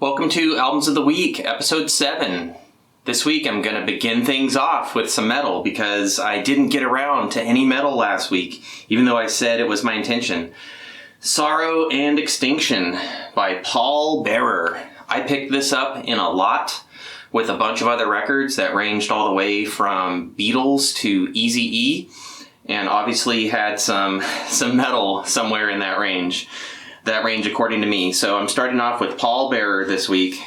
Welcome to Albums of the Week, episode 7. This week I'm going to begin things off with some metal because I didn't get around to any metal last week, even though I said it was my intention. Sorrow and Extinction by Pallbearer. I picked this up in a lot with a bunch of other records that ranged all the way from Beatles to Eazy-E, and obviously had some metal somewhere in that range. That range according to me. So I'm starting off with Pallbearer this week.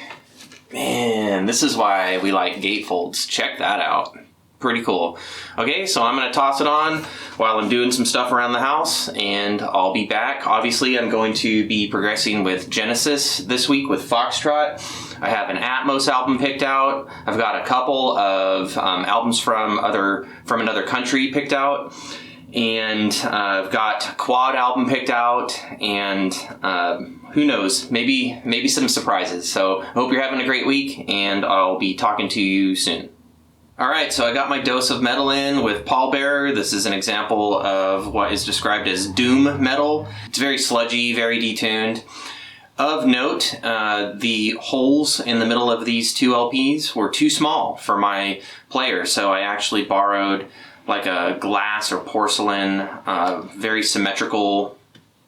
Man, this is why we like gatefolds. Check that out. Pretty cool. Okay, so I'm going to toss it on while I'm doing some stuff around the house, and I'll be back. Obviously, I'm going to be progressing with Genesis this week with Foxtrot. I have an Atmos album picked out. I've got a couple of albums from another country picked out. And I've got a quad album picked out, and who knows, maybe some surprises. So I hope you're having a great week, and I'll be talking to you soon. Alright, so I got my dose of metal in with Pallbearer. This is an example of what is described as doom metal. It's very sludgy, very detuned. Of note, the holes in the middle of these two LPs were too small for my player, so I actually borrowed like a glass or porcelain, very symmetrical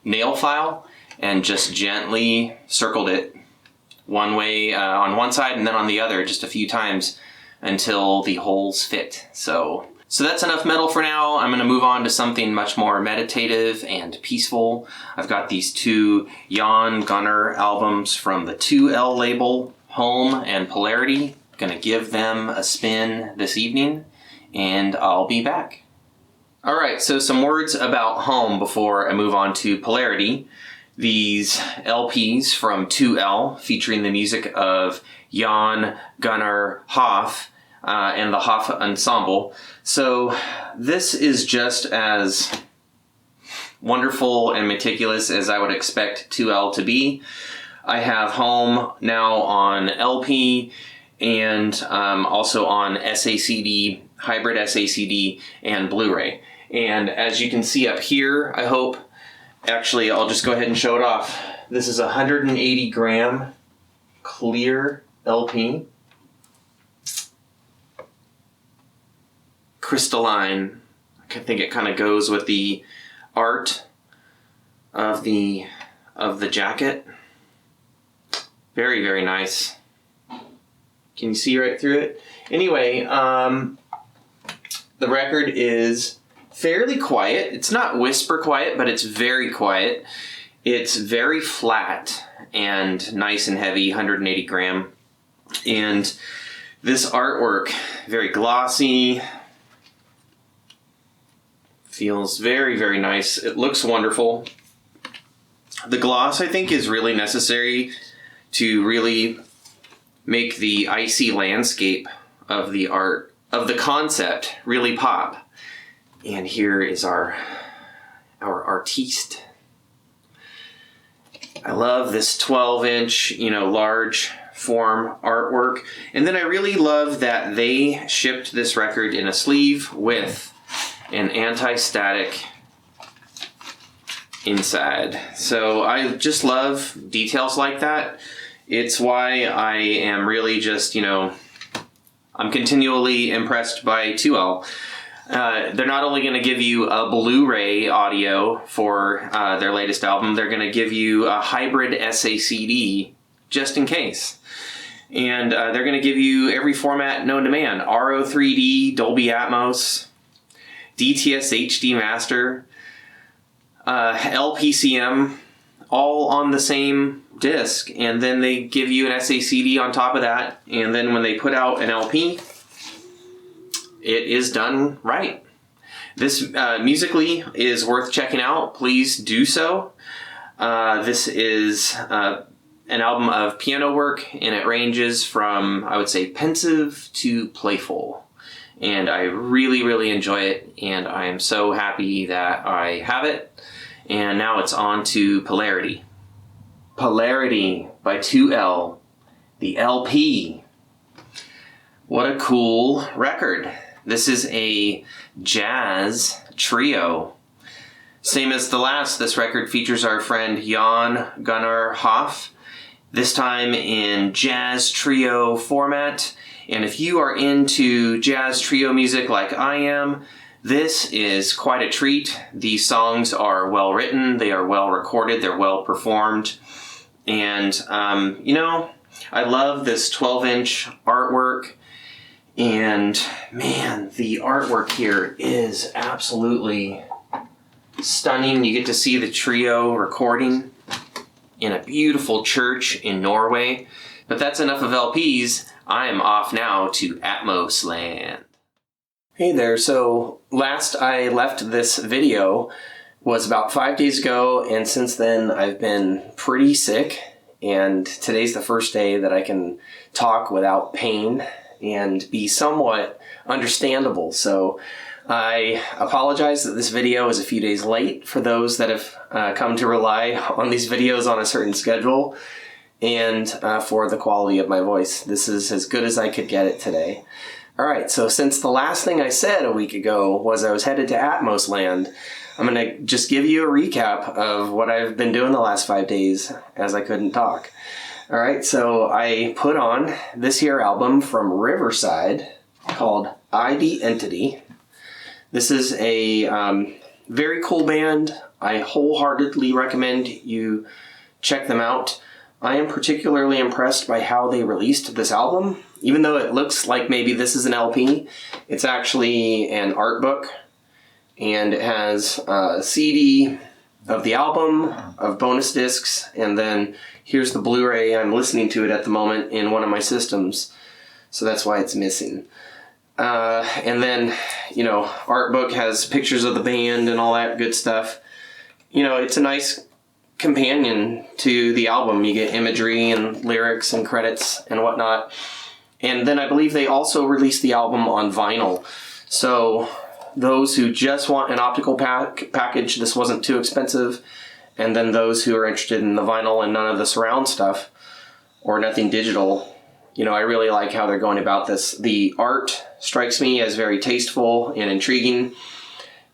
nail file, and just gently circled it one way on one side and then on the other just a few times until the holes fit. So that's enough metal for now. I'm going to move on to something much more meditative and peaceful. I've got these two Jan Gunnar albums from the 2L label, Home and Polarity. Going to give them a spin this evening, and I'll be back. Alright, so some words about Home before I move on to Polarity. These LPs from 2L featuring the music of Jan Gunnar Hoff and the Hoff Ensemble. So this is just as wonderful and meticulous as I would expect 2L to be. I have Home now on LP and also on SACD, hybrid SACD, and Blu-ray. And as you can see up here, I hope, actually I'll just go ahead and show it off. This is a 180 gram clear LP. Crystalline. I think it kind of goes with the art of the jacket. Very, very nice. Can you see right through it? Anyway, the record is fairly quiet. It's not whisper quiet, but it's very quiet. It's very flat and nice and heavy, 180 gram. And this artwork, very glossy, feels very, very nice. It looks wonderful. The gloss, I think, is really necessary to really make the icy landscape of the art, of the concept, really pop. And here is our artiste. I love this 12-inch, large form artwork. And then I really love that they shipped this record in a sleeve with an anti-static inside. So I just love details like that. It's why I am really just, I'm continually impressed by 2L. They're not only going to give you a Blu-ray audio for their latest album, they're going to give you a hybrid SACD just in case. And they're going to give you every format known to man. RO 3D, Dolby Atmos, DTS HD Master, LPCM, all on the same disc, and then they give you an SACD on top of that, and then when they put out an LP, it is done right. This musically is worth checking out. Please do so. This is an album of piano work, and it ranges from, I would say, pensive to playful. And I really, really enjoy it, and I am so happy that I have it. And now it's on to Polarity. Polarity by 2L, the LP. What a cool record. This is a jazz trio. Same as the last, this record features our friend Jan Gunnar Hoff this time in jazz trio format. And if you are into jazz trio music like I am, this is quite a treat. These songs are well written, they are well recorded, they're well performed. And, I love this 12-inch artwork. And man, the artwork here is absolutely stunning. You get to see the trio recording in a beautiful church in Norway. But that's enough of LPs. I am off now to Atmos land. Hey there, so last I left this video was about 5 days ago, and since then I've been pretty sick, and today's the first day that I can talk without pain and be somewhat understandable. So I apologize that this video is a few days late for those that have come to rely on these videos on a certain schedule, and for the quality of my voice. This is as good as I could get it today. Alright, so since the last thing I said a week ago was I was headed to Atmos land, I'm going to just give you a recap of what I've been doing the last 5 days as I couldn't talk. Alright, so I put on this here album from Riverside called Identity. This is a very cool band. I wholeheartedly recommend you check them out. I am particularly impressed by how they released this album. Even though it looks like maybe this is an LP, it's actually an art book. And it has a CD of the album, of bonus discs, and then here's the Blu-ray. I'm listening to it at the moment in one of my systems, so that's why it's missing. And then, art book has pictures of the band and all that good stuff. It's a nice companion to the album. You get imagery and lyrics and credits and whatnot. And then I believe they also released the album on vinyl. So those who just want an optical package, this wasn't too expensive. And then those who are interested in the vinyl and none of the surround stuff or nothing digital, I really like how they're going about this. The art strikes me as very tasteful and intriguing.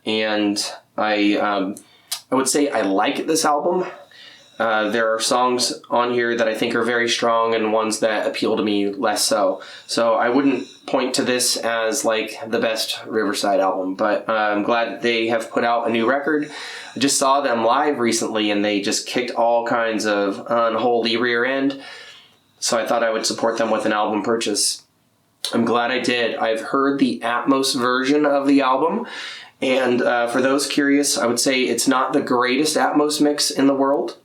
And I would say I like this album. There are songs on here that I think are very strong and ones that appeal to me less so. So I wouldn't point to this as like the best Riverside album, but I'm glad that they have put out a new record. I just saw them live recently and they just kicked all kinds of unholy rear end. So I thought I would support them with an album purchase. I'm glad I did. I've heard the Atmos version of the album. And for those curious, I would say it's not the greatest Atmos mix in the world.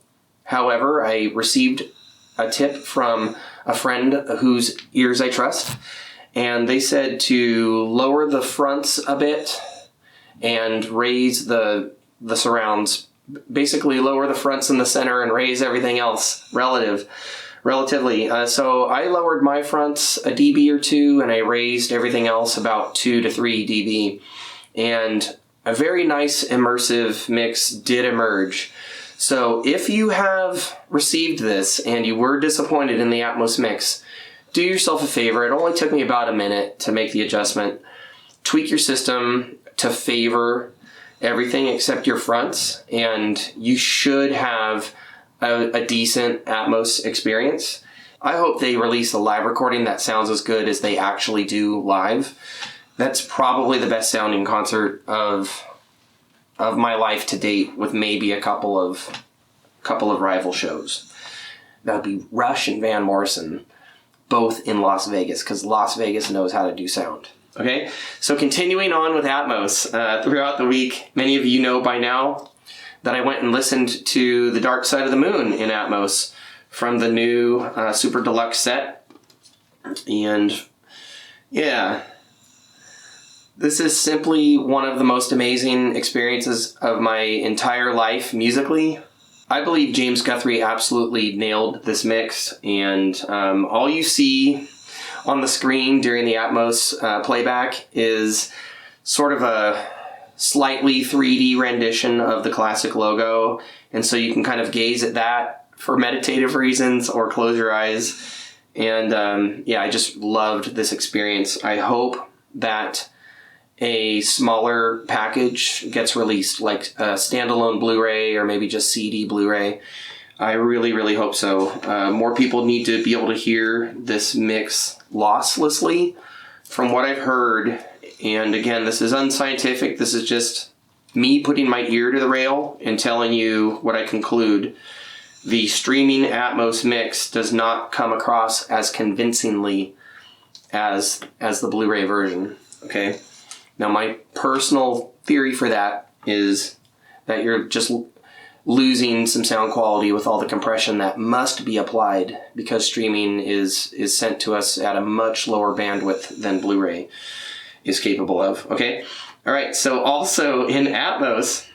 However, I received a tip from a friend whose ears I trust, and they said to lower the fronts a bit and raise the surrounds. Basically, lower the fronts in the center and raise everything else relatively. So I lowered my fronts a dB or two, and I raised everything else about 2 to 3 dB. And a very nice immersive mix did emerge. So if you have received this and you were disappointed in the Atmos mix, do yourself a favor. It only took me about a minute to make the adjustment. Tweak your system to favor everything except your fronts, and you should have a decent Atmos experience. I hope they release a live recording that sounds as good as they actually do live. That's probably the best sounding concert of my life to date, with maybe a couple of rival shows. That would be Rush and Van Morrison, both in Las Vegas, because Las Vegas knows how to do sound. Okay, so continuing on with Atmos, throughout the week, many of you know by now that I went and listened to The Dark Side of the Moon in Atmos from the new Super Deluxe set. And yeah, this is simply one of the most amazing experiences of my entire life musically. I believe James Guthrie absolutely nailed this mix, and all you see on the screen during the Atmos playback is sort of a slightly 3D rendition of the classic logo, and so you can kind of gaze at that for meditative reasons or close your eyes. And I just loved this experience. I hope that a smaller package gets released, like a standalone Blu-ray or maybe just CD Blu-ray. I really, really hope so. More people need to be able to hear this mix losslessly from what I've heard. And again, this is unscientific. This is just me putting my ear to the rail and telling you what I conclude. The streaming Atmos mix does not come across as convincingly as the Blu-ray version. Okay. Now, my personal theory for that is that you're just losing some sound quality with all the compression that must be applied because streaming is sent to us at a much lower bandwidth than Blu-ray is capable of. Okay. All right. So also in Atmos,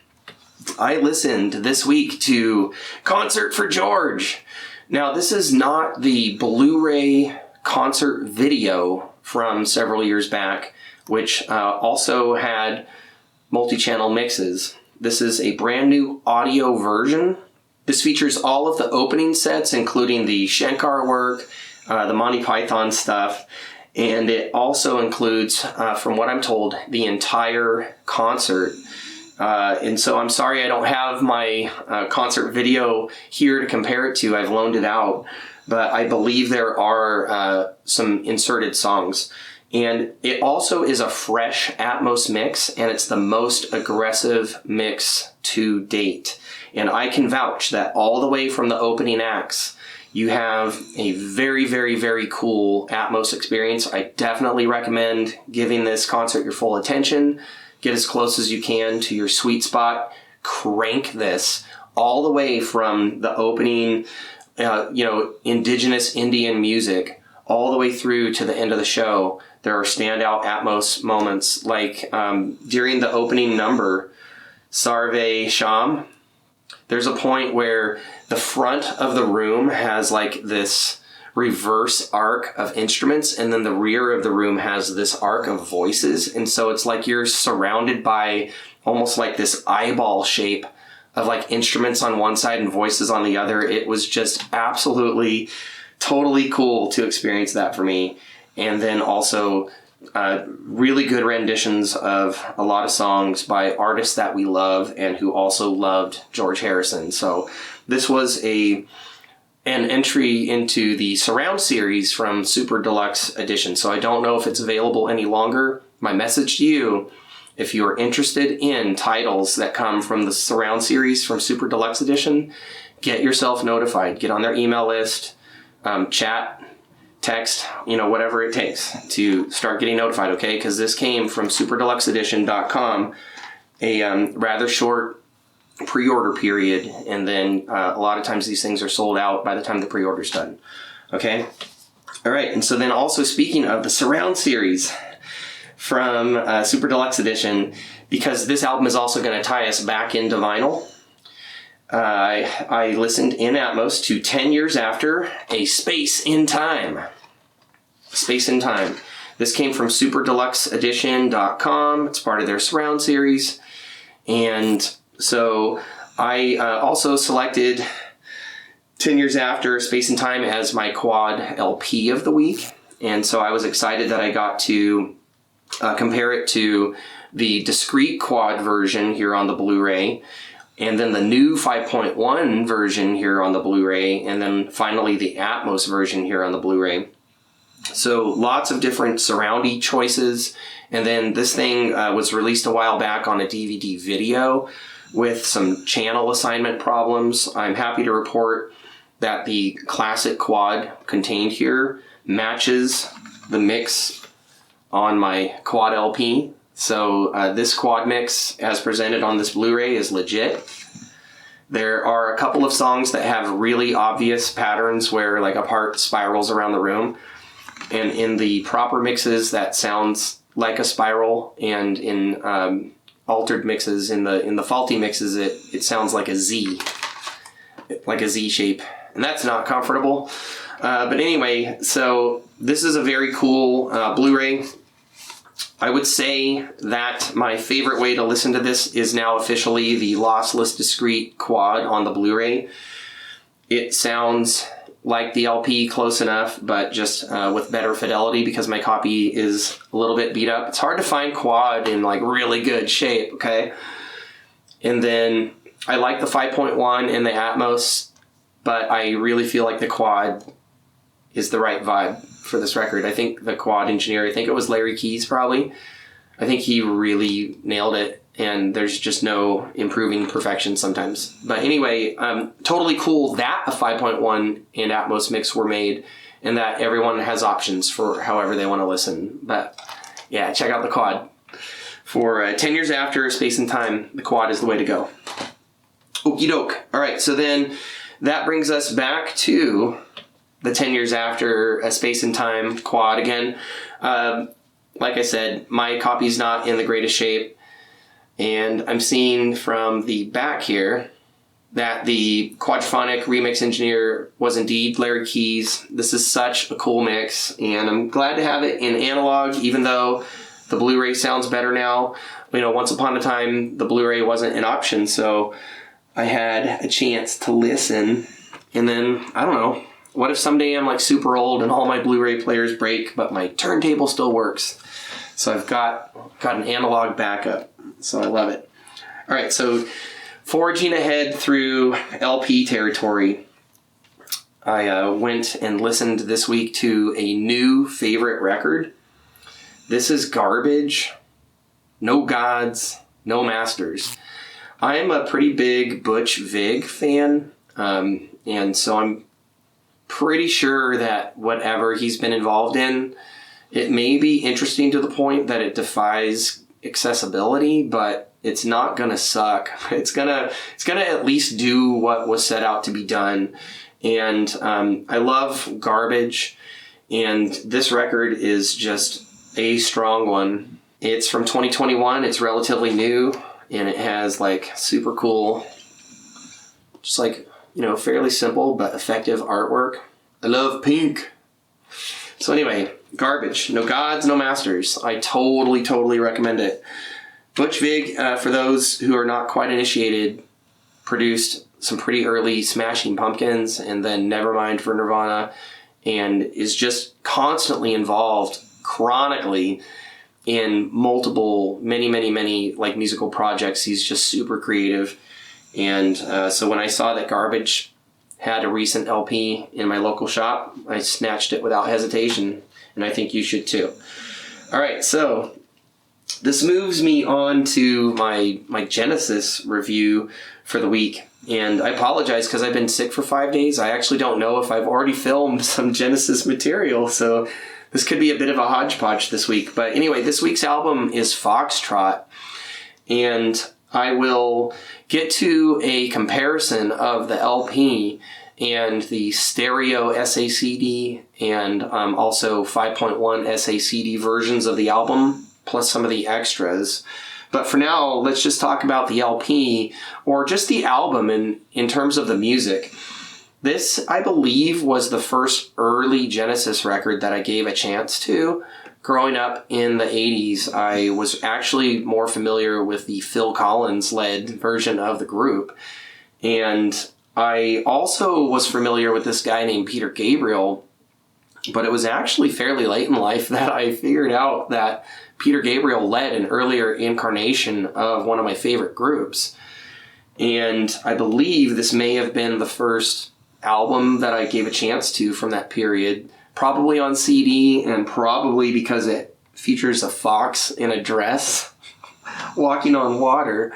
I listened this week to Concert for George. Now, this is not the Blu-ray concert video from several years back, which also had multi-channel mixes. This is a brand new audio version. This features all of the opening sets, including the Shankar work, the Monty Python stuff, and it also includes, from what I'm told, the entire concert. And so I'm sorry I don't have my concert video here to compare it to. I've loaned it out, but I believe there are some inserted songs. And it also is a fresh Atmos mix, and it's the most aggressive mix to date. And I can vouch that all the way from the opening acts, you have a very, very, very cool Atmos experience. I definitely recommend giving this concert your full attention. Get as close as you can to your sweet spot. Crank this all the way from the opening, indigenous Indian music, all the way through to the end of the show. There are standout Atmos moments, like during the opening number, Sarve Sham. There's a point where the front of the room has like this reverse arc of instruments, and then the rear of the room has this arc of voices. And so it's like you're surrounded by almost like this eyeball shape of like instruments on one side and voices on the other. It was just absolutely, totally cool to experience that for me. And then also really good renditions of a lot of songs by artists that we love and who also loved George Harrison. So this was an entry into the Surround series from Super Deluxe Edition. So I don't know if it's available any longer. My message to you, if you are interested in titles that come from the Surround series from Super Deluxe Edition, get yourself notified. Get on their email list, chat, text, whatever it takes to start getting notified, okay? Because this came from superdeluxeedition.com, a rather short pre-order period, and then a lot of times these things are sold out by the time the pre-order's done, okay? All right, and so then also speaking of the Surround series from Super Deluxe Edition, because this album is also going to tie us back into vinyl, I listened in Atmos to 10 Years After, A Space in Time. Space in Time. This came from superdeluxeedition.com. It's part of their Surround series. And so I also selected 10 Years After, Space in Time as my quad LP of the week. And so I was excited that I got to compare it to the discrete quad version here on the Blu-ray, and then the new 5.1 version here on the Blu-ray, and then finally the Atmos version here on the Blu-ray. So lots of different surroundy choices. And then this thing was released a while back on a DVD video with some channel assignment problems. I'm happy to report that the classic quad contained here matches the mix on my quad LP. So this quad mix as presented on this Blu-ray is legit. There are a couple of songs that have really obvious patterns where like a part spirals around the room. And in the proper mixes that sounds like a spiral, and in altered mixes, in the faulty mixes, it sounds like a Z shape. And that's not comfortable. But anyway, so this is a very cool Blu-ray. I would say that my favorite way to listen to this is now officially the lossless discrete quad on the Blu-ray. It sounds like the LP close enough, but just with better fidelity because my copy is a little bit beat up. It's hard to find quad in like really good shape, okay? And then I like the 5.1 and the Atmos but I really feel like the quad is the right vibe for this record. I think the quad engineer, I think it was Larry Keys probably, I think he really nailed it, and there's just no improving perfection sometimes. But anyway, totally cool that a 5.1 and Atmos mix were made, and that everyone has options for however they want to listen. But yeah, check out the quad. For 10 years after Space and Time, the quad is the way to go. Okie doke. All right, so then that brings us back to the 10 years after a Space and Time quad again. Like I said, my copy's not in the greatest shape, and I'm seeing from the back here that the quadraphonic remix engineer was indeed Larry Keys. This is such a cool mix, and I'm glad to have it in analog, even though the Blu-ray sounds better now. You know, once upon a time, the Blu-ray wasn't an option, so I had a chance to listen, and then, I don't know, what if someday I'm like super old and all my Blu-ray players break, but my turntable still works? So I've got an analog backup, so I love it. All right, so forging ahead through LP territory, I went and listened this week to a new favorite record. This is Garbage, No Gods, No Masters. I'm a pretty big Butch Vig fan, and so I'm pretty sure that whatever he's been involved in, it may be interesting to the point that it defies accessibility, but it's not gonna suck. It's gonna at least do what was set out to be done. And I love Garbage, and this record is just a strong one. It's from 2021. It's relatively new, and it has like super cool, just like, you know, fairly simple but effective artwork. I love pink. So anyway, Garbage, No Gods, No Masters. I totally recommend it. Butch Vig, for those who are not quite initiated, produced some pretty early Smashing Pumpkins and then Nevermind for Nirvana, and is just constantly involved chronically in multiple, many like musical projects. He's just super creative. And so when I saw that Garbage had a recent LP in my local shop, I snatched it without hesitation, and I think you should too. All right, so this moves me on to my Genesis review for the week. And I apologize because I've been sick for 5 days. I actually don't know if I've already filmed some Genesis material, so this could be a bit of a hodgepodge this week. But anyway, this week's album is Foxtrot, and I will get to a comparison of the LP and the stereo SACD and also 5.1 SACD versions of the album, plus some of the extras. But for now, let's just talk about the LP, or just the album in terms of the music. This, I believe, was the first early Genesis record that I gave a chance to. Growing up in the 80s, I was actually more familiar with the Phil Collins-led version of the group. And I also was familiar with this guy named Peter Gabriel, but it was actually fairly late in life that I figured out that Peter Gabriel led an earlier incarnation of one of my favorite groups. And I believe this may have been the first album that I gave a chance to from that period, probably on CD, and probably because it features a fox in a dress walking on water.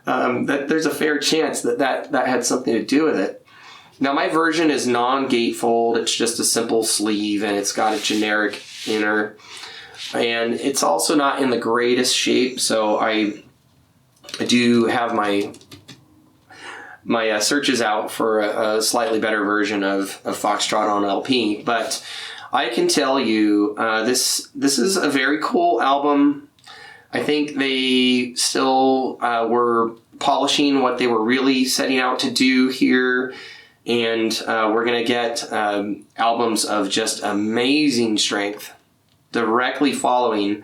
That there's a fair chance that had something to do with it. Now, my version is non-gatefold. It's just a simple sleeve, and it's got a generic inner. And it's also not in the greatest shape, so I do have my searches out for a slightly better version of Foxtrot on LP. But I can tell you, this is a very cool album. I think they still were polishing what they were really setting out to do here. And we're going to get albums of just amazing strength directly following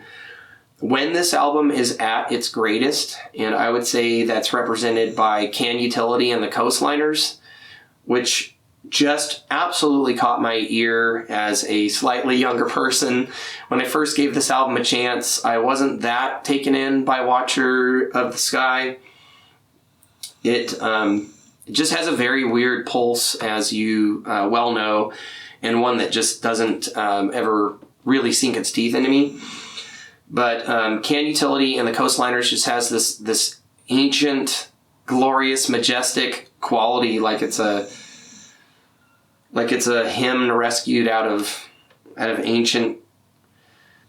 when this album is at its greatest. And I would say that's represented by Can Utility and the Coastliners, which just absolutely caught my ear as a slightly younger person. When I first gave this album a chance, I wasn't that taken in by Watcher of the Sky. It It just has a very weird pulse, as you well know, and one that just doesn't ever really sink its teeth into me. But Can Utility and the Coastliners just has this ancient, glorious, majestic quality, like it's a hymn rescued out of ancient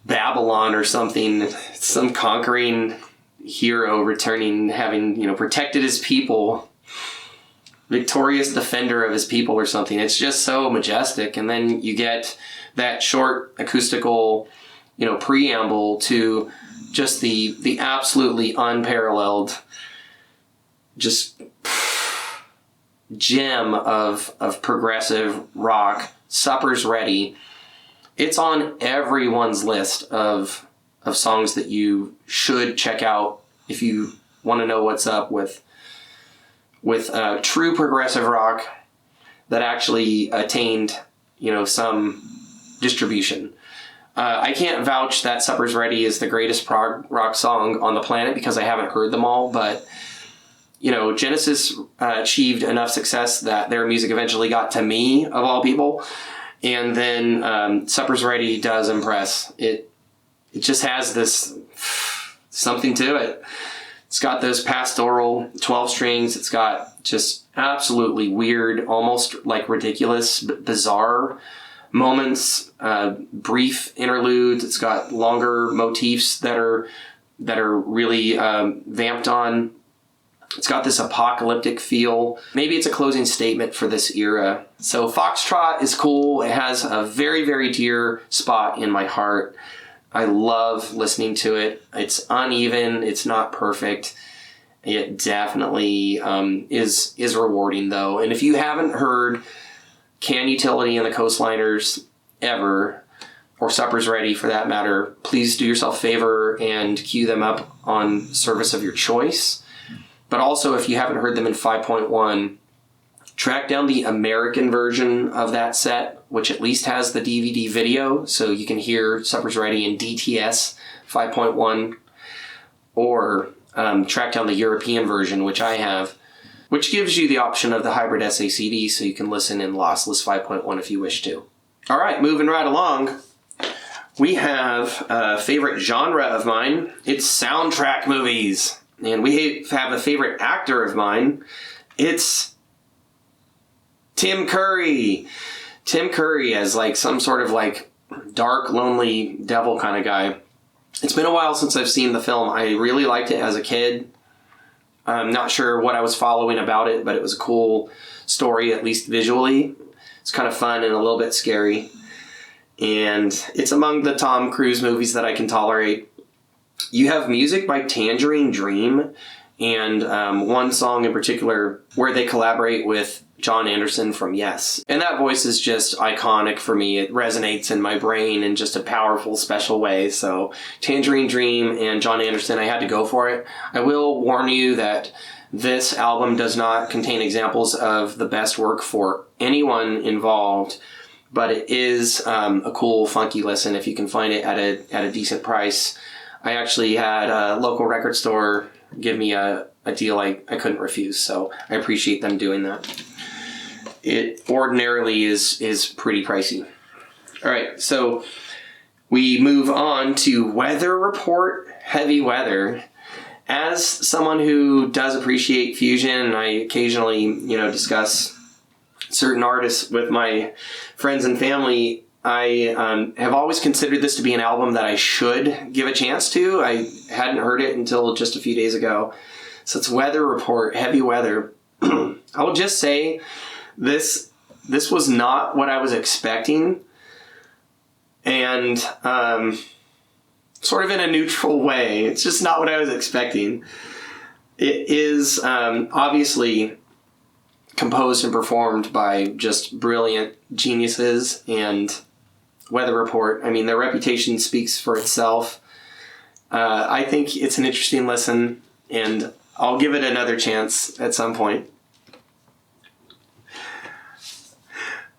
Babylon or something. Some conquering hero returning, having protected his people, victorious defender of his people or something. It's just so majestic. And then you get that short acoustical preamble to just the absolutely unparalleled just gem of progressive rock, Supper's Ready. It's on everyone's list of songs that you should check out if you want to know what's up with true progressive rock that actually attained some distribution. I can't vouch that Supper's Ready is the greatest prog rock song on the planet because I haven't heard them all, but Genesis achieved enough success that their music eventually got to me, of all people. And then Supper's Ready does impress. It just has this something to it. It's got those pastoral 12 strings. It's got just absolutely weird, almost like ridiculous, bizarre moments, brief interludes. It's got longer motifs that are really vamped on. It's got this apocalyptic feel. Maybe it's a closing statement for this era. So Foxtrot is cool. It has a very, very dear spot in my heart. I love listening to it. It's uneven. It's not perfect. It definitely is rewarding, though. And if you haven't heard Can Utility and the Coastliners ever, or Supper's Ready for that matter, please do yourself a favor and queue them up on service of your choice. But also, if you haven't heard them in 5.1, track down the American version of that set, which at least has the DVD video, so you can hear Supper's Ready in DTS 5.1, or track down the European version, which I have, which gives you the option of the hybrid SACD, so you can listen in lossless 5.1 if you wish to. All right, moving right along. We have a favorite genre of mine. It's soundtrack movies. And we have a favorite actor of mine. It's Tim Curry. Tim Curry as like some sort of like dark, lonely devil kind of guy. It's been a while since I've seen the film. I really liked it as a kid. I'm not sure what I was following about it, but it was a cool story, at least visually. It's kind of fun and a little bit scary. And it's among the Tom Cruise movies that I can tolerate. You have music by Tangerine Dream, and one song in particular where they collaborate with John Anderson from Yes. And that voice is just iconic for me. It resonates in my brain in just a powerful, special way. So Tangerine Dream and John Anderson, I had to go for it. I will warn you that this album does not contain examples of the best work for anyone involved, but it is a cool, funky listen if you can find it at a decent price. I actually had a local record store give me a deal I couldn't refuse, so I appreciate them doing that. It ordinarily is pretty pricey. All right, so we move on to Weather Report, Heavy Weather. As someone who does appreciate fusion, and I occasionally, discuss certain artists with my friends and family, I have always considered this to be an album that I should give a chance to. I hadn't heard it until just a few days ago. So it's Weather Report, Heavy Weather. I will just say this was not what I was expecting. And sort of in a neutral way. It's just not what I was expecting. It is obviously composed and performed by just brilliant geniuses, and Weather Report, their reputation speaks for itself. I think it's an interesting listen, and I'll give it another chance at some point.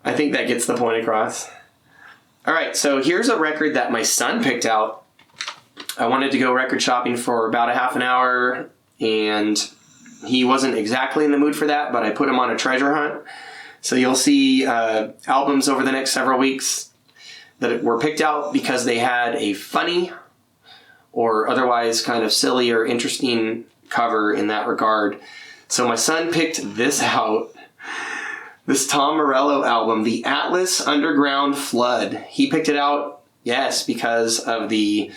I think that gets the point across. All right, so here's a record that my son picked out. I wanted to go record shopping for about a half an hour, and he wasn't exactly in the mood for that, but I put him on a treasure hunt. So you'll see albums over the next several weeks that were picked out because they had a funny or otherwise kind of silly or interesting cover in that regard. So my son picked this out. This Tom Morello album, the Atmos Underground Flood. He picked it out, yes, because of the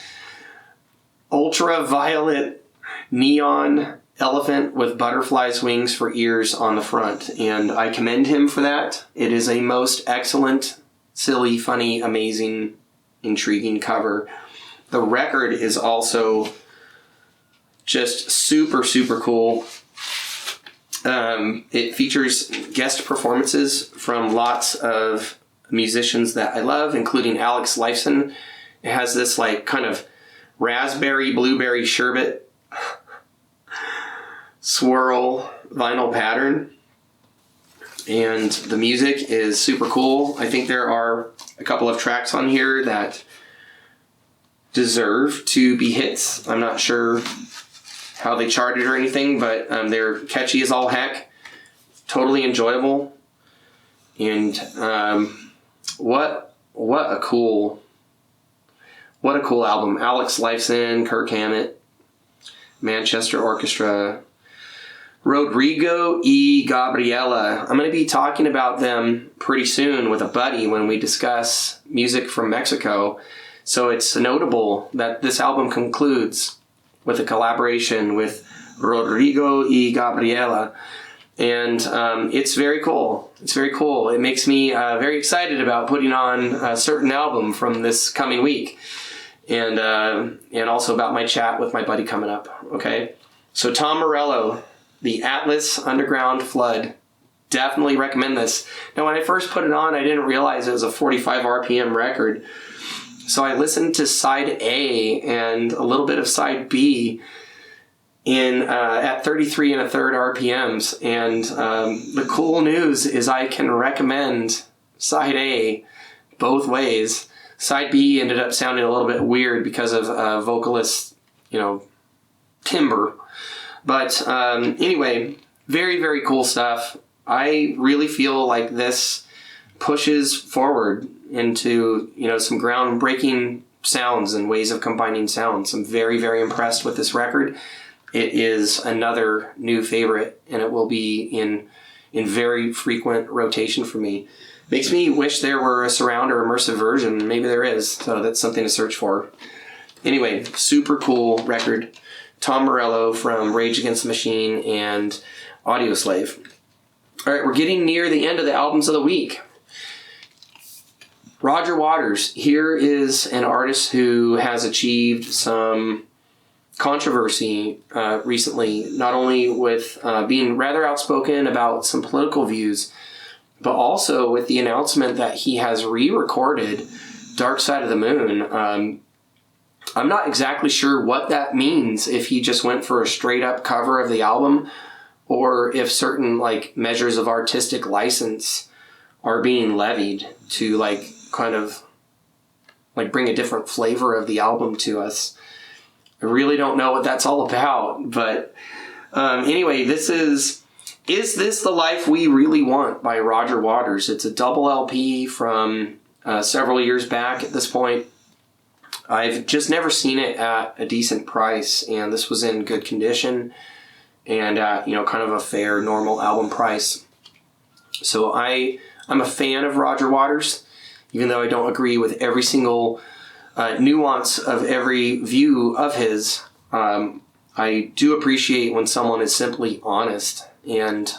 ultraviolet neon elephant with butterflies' wings for ears on the front. And I commend him for that. It is a most excellent, silly, funny, amazing, intriguing cover. The record is also just super, super cool. It features guest performances from lots of musicians that I love, including Alex Lifeson. It has this like kind of raspberry, blueberry sherbet swirl vinyl pattern. And the music is super cool. I think there are a couple of tracks on here that deserve to be hits. I'm not sure how they charted or anything, but they're catchy as all heck, totally enjoyable, and what a cool album. Alex Lifeson, Kirk Hammett, Manchester Orchestra, Rodrigo y Gabriela. I'm going to be talking about them pretty soon with a buddy when we discuss music from Mexico. So it's notable that this album concludes with a collaboration with Rodrigo y Gabriela. And it's very cool. It's very cool. It makes me very excited about putting on a certain album from this coming week. And also about my chat with my buddy coming up. Okay? So Tom Morello, the Atmos Underground Flood. Definitely recommend this. Now, when I first put it on, I didn't realize it was a 45 RPM record. So I listened to side A and a little bit of side B at 33 and a third RPMs. And the cool news is I can recommend side A both ways. Side B ended up sounding a little bit weird because of vocalist, timbre. But anyway, very, very cool stuff. I really feel like this pushes forward into, some groundbreaking sounds and ways of combining sounds. I'm very, very impressed with this record. It is another new favorite, and it will be in very frequent rotation for me. Makes me wish there were a surround or immersive version. Maybe there is, so that's something to search for. Anyway, super cool record. Tom Morello from Rage Against the Machine and Audioslave. All right, we're getting near the end of the albums of the week. Roger Waters. Here is an artist who has achieved some controversy recently, not only with being rather outspoken about some political views, but also with the announcement that he has re-recorded Dark Side of the Moon. I'm not exactly sure what that means, if he just went for a straight-up cover of the album, or if certain measures of artistic license are being levied to kind of bring a different flavor of the album to us. I really don't know what that's all about, but anyway, this is This the Life We Really Want by Roger Waters. It's a double LP from several years back at this point. I've just never seen it at a decent price, and this was in good condition and at, kind of a fair, normal album price. So I'm a fan of Roger Waters, even though I don't agree with every single nuance of every view of his. I do appreciate when someone is simply honest and,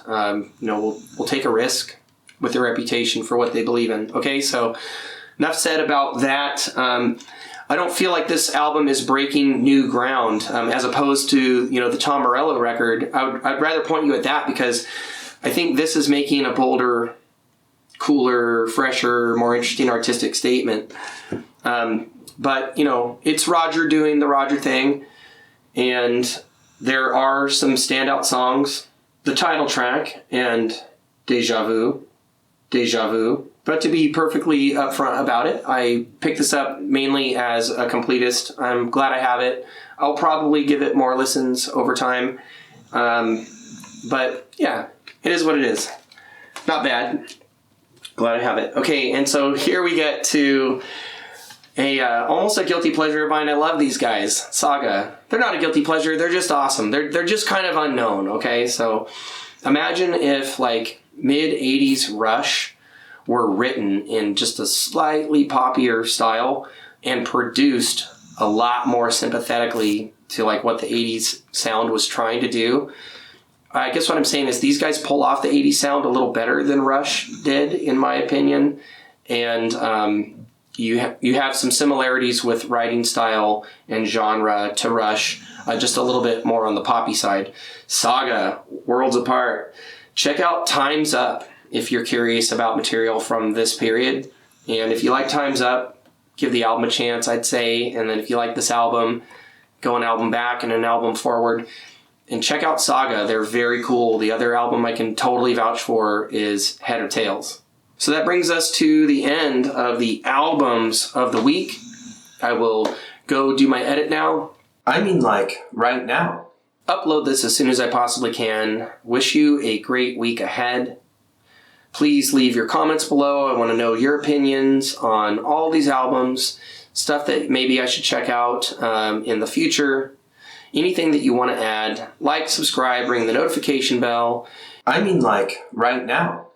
will take a risk with their reputation for what they believe in. Okay, so enough said about that. I don't feel like this album is breaking new ground, as opposed to, the Tom Morello record. I'd rather point you at that, because I think this is making a bolder, cooler, fresher, more interesting artistic statement. But, it's Roger doing the Roger thing, and there are some standout songs. The title track and Deja Vu. But to be perfectly upfront about it, I picked this up mainly as a completist. I'm glad I have it. I'll probably give it more listens over time. But yeah, it is what it is. Not bad. Glad I have it. Okay, and so here we get to almost a guilty pleasure of mine. I love these guys. Saga. They're not a guilty pleasure. They're just awesome. They're just kind of unknown. Okay, so imagine if like mid-'80s Rush were written in just a slightly poppier style and produced a lot more sympathetically to like what the 80s sound was trying to do. I guess what I'm saying is these guys pull off the 80s sound a little better than Rush did, in my opinion. And you have some similarities with writing style and genre to Rush, just a little bit more on the poppy side. Saga, worlds apart. Check out Time's Up if you're curious about material from this period. And if you like Time's Up, give the album a chance, I'd say. And then if you like this album, go an album back and an album forward. And check out Saga. They're very cool. The other album I can totally vouch for is Head or Tails. So that brings us to the end of the albums of the week. I will go do my edit now. I mean, like, right now. Upload this as soon as I possibly can. Wish you a great week ahead. Please leave your comments below. I want to know your opinions on all these albums, stuff that maybe I should check out in the future. Anything that you want to add, like, subscribe, ring the notification bell. I mean, like, right now.